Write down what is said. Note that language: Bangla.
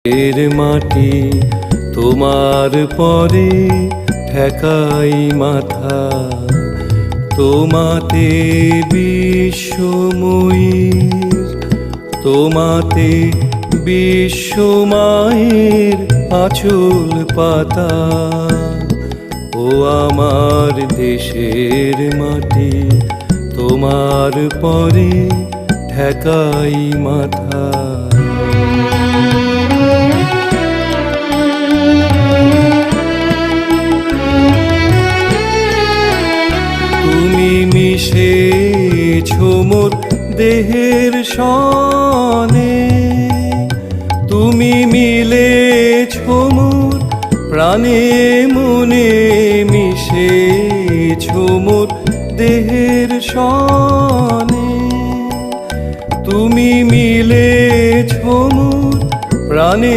এর মাটি তোমার পরে ঠেকাই মাথা, তোমাতে বিশ্বময়ীর, তোমাতে বিশ্বমায়ের আঁচল পাতা। ও আমার দেশের মাটি তোমার পরে ঠেকাই মাথা। তুমি মিশেছো মোর দেহের সনে, তুমি মিলেছো মোর প্রাণে মনে, মিশেছো মোর দেহের সনে, তুমি মিলেছো মোর প্রাণে